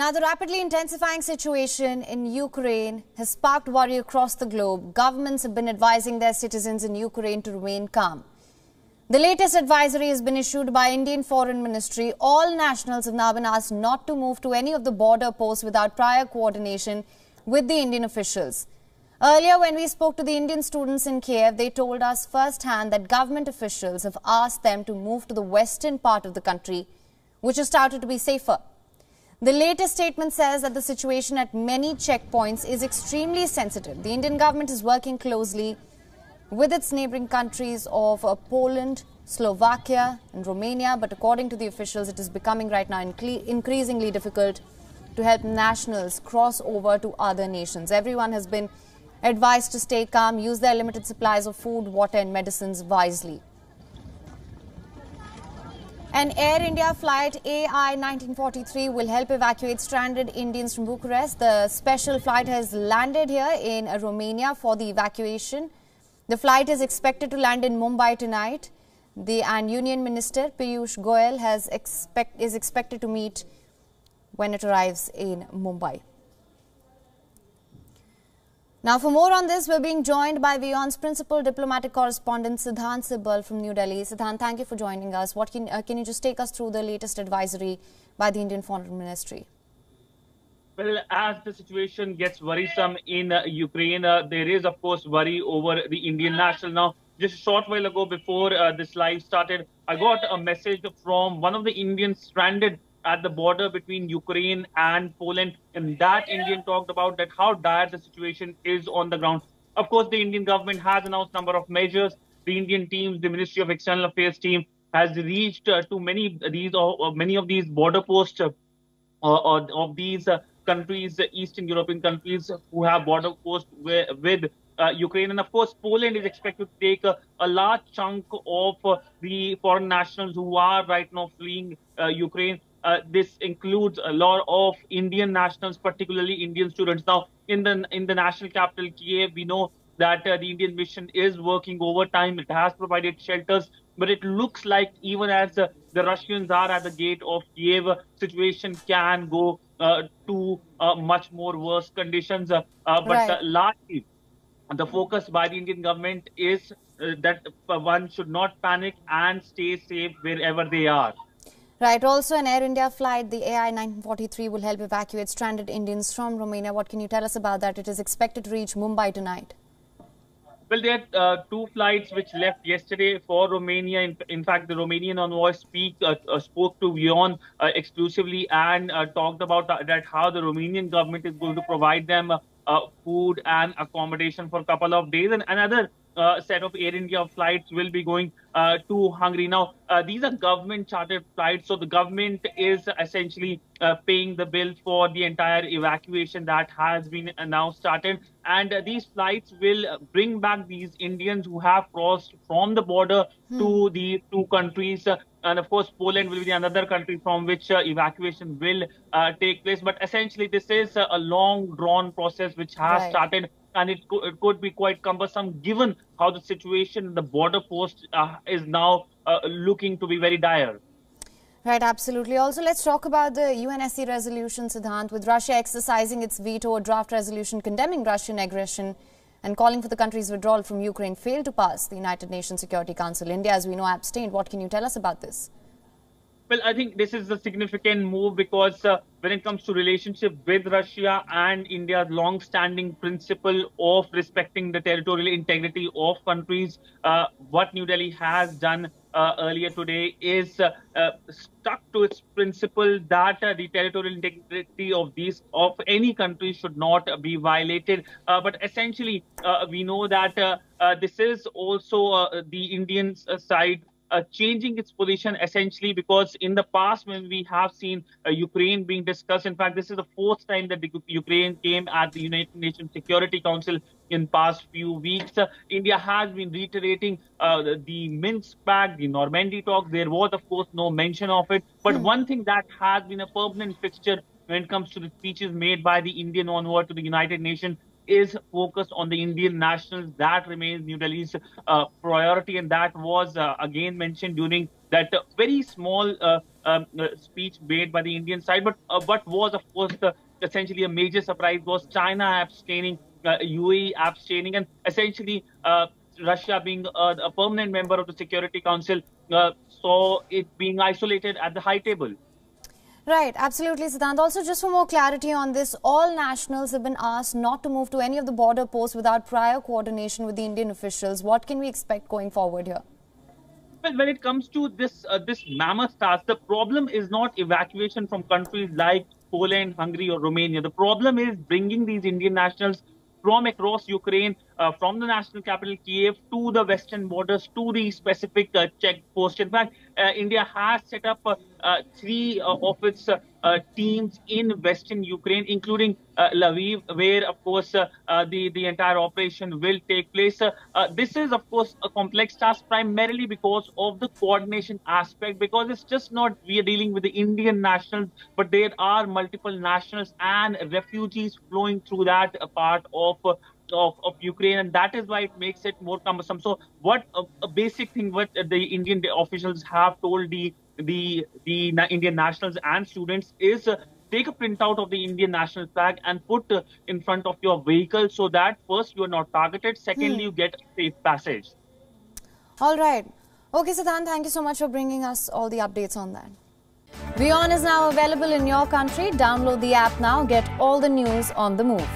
Now, the rapidly intensifying situation in Ukraine has sparked worry across the globe. Governments have been advising their citizens in Ukraine to remain calm. The latest advisory has been issued by Indian Foreign Ministry. All nationals have now been asked not to move to any of the border posts without prior coordination with the Indian officials. Earlier, when we spoke to the Indian students in Kiev, they told us firsthand that government officials have asked them to move to the western part of the country, which is touted to be safer. The latest statement says that the situation at many checkpoints is extremely sensitive. The Indian government is working closely with its neighbouring countries of Poland, Slovakia and Romania, but according to the officials, it is becoming right now increasingly difficult to help nationals cross over to other nations. Everyone has been advised to stay calm, use their limited supplies of food, water and medicines wisely. An Air India flight AI-1943 will help evacuate stranded Indians from Bucharest. The special flight has landed here in Romania for the evacuation. The flight is expected to land in Mumbai tonight. And Union Minister Piyush Goyal is expected to meet when it arrives in Mumbai. Now, for more on this, we're being joined by WION's principal diplomatic correspondent, Siddhant Sibal from New Delhi. Siddhant, thank you for joining us. Can you just take us through the latest advisory by the Indian Foreign Ministry? Well, as the situation gets worrisome in Ukraine, there is, of course, worry over the Indian national. Now, just a short while ago, before this live started, I got a message from one of the Indians stranded at the border between Ukraine and Poland, and that Indian talked about that how dire the situation is on the ground. Of course, the Indian government has announced a number of measures. The Indian teams, the Ministry of External Affairs team, has reached to many of these border posts of these countries, Eastern European countries who have border posts with Ukraine. And of course, Poland is expected to take a large chunk of the foreign nationals who are right now fleeing Ukraine. This includes a lot of Indian nationals, particularly Indian students. Now, in the national capital, Kiev, we know that the Indian mission is working overtime. It has provided shelters, but it looks like even as the Russians are at the gate of Kiev, situation can go to much more worse conditions. Largely, the focus by the Indian government is that one should not panic and stay safe wherever they are. Right. Also, an Air India flight, the AI-1943, will help evacuate stranded Indians from Romania. What can you tell us about that? It is expected to reach Mumbai tonight. Well, there are two flights which left yesterday for Romania. In fact, the Romanian envoy spoke to WION exclusively and talked about that how the Romanian government is going to provide them food and accommodation for a couple of days. And another set of Air India flights will be going to Hungary. Now, these are government chartered flights, so the government is essentially paying the bill for the entire evacuation that has been now started. And these flights will bring back these Indians who have crossed from the border to the two countries. And of course, Poland will be another country from which evacuation will take place. But essentially, this is a long drawn process which has started. And it could be quite cumbersome given how the situation in the border post is now looking to be very dire. Right, absolutely. Also, let's talk about the UNSC resolution, Siddhant, with Russia exercising its veto. A draft resolution condemning Russian aggression and calling for the country's withdrawal from Ukraine failed to pass the United Nations Security Council. India, as we know, abstained. What can you tell us about this? Well, I think this is a significant move because when it comes to relationship with Russia and India's long-standing principle of respecting the territorial integrity of countries, what New Delhi has done earlier today is stuck to its principle that the territorial integrity of any country should not be violated. But essentially, we know that this is also the Indian side changing its position essentially because in the past when we have seen Ukraine being discussed, in fact, this is the fourth time that Ukraine came at the United Nations Security Council in past few weeks. India has been reiterating the Minsk Pact, the Normandy talks. There was, of course, no mention of it. But one thing that has been a permanent fixture when it comes to the speeches made by the Indian envoy to the United Nations is focused on the Indian nationals. That remains New Delhi's priority, and that was again mentioned during that very small speech made by the Indian side. But what was, of course, essentially a major surprise was China abstaining, UAE abstaining, and essentially Russia being a permanent member of the Security Council saw it being isolated at the high table. Right, absolutely, Siddhant. Also, just for more clarity on this, all nationals have been asked not to move to any of the border posts without prior coordination with the Indian officials. What can we expect going forward here? Well, when it comes to this mammoth task, the problem is not evacuation from countries like Poland, Hungary, or Romania. The problem is bringing these Indian nationals from across Ukraine, from the national capital Kiev to the western borders, to the specific checkpost. In fact, India has set up three of its teams in western Ukraine, including Lviv, where, of course, the entire operation will take place. This is, of course, a complex task, primarily because of the coordination aspect, because it's just not we are dealing with the Indian nationals, but there are multiple nationals and refugees flowing through that part of Ukraine, and that is why it makes it more cumbersome. So, what a basic thing what the Indian officials have told the Indian nationals and students is take a printout of the Indian national flag and put in front of your vehicle, so that first you are not targeted, secondly you get safe passage. All right. Okay, Siddhant, thank you so much for bringing us all the updates on that. WION is now available in your country. Download the app now. Get all the news on the move.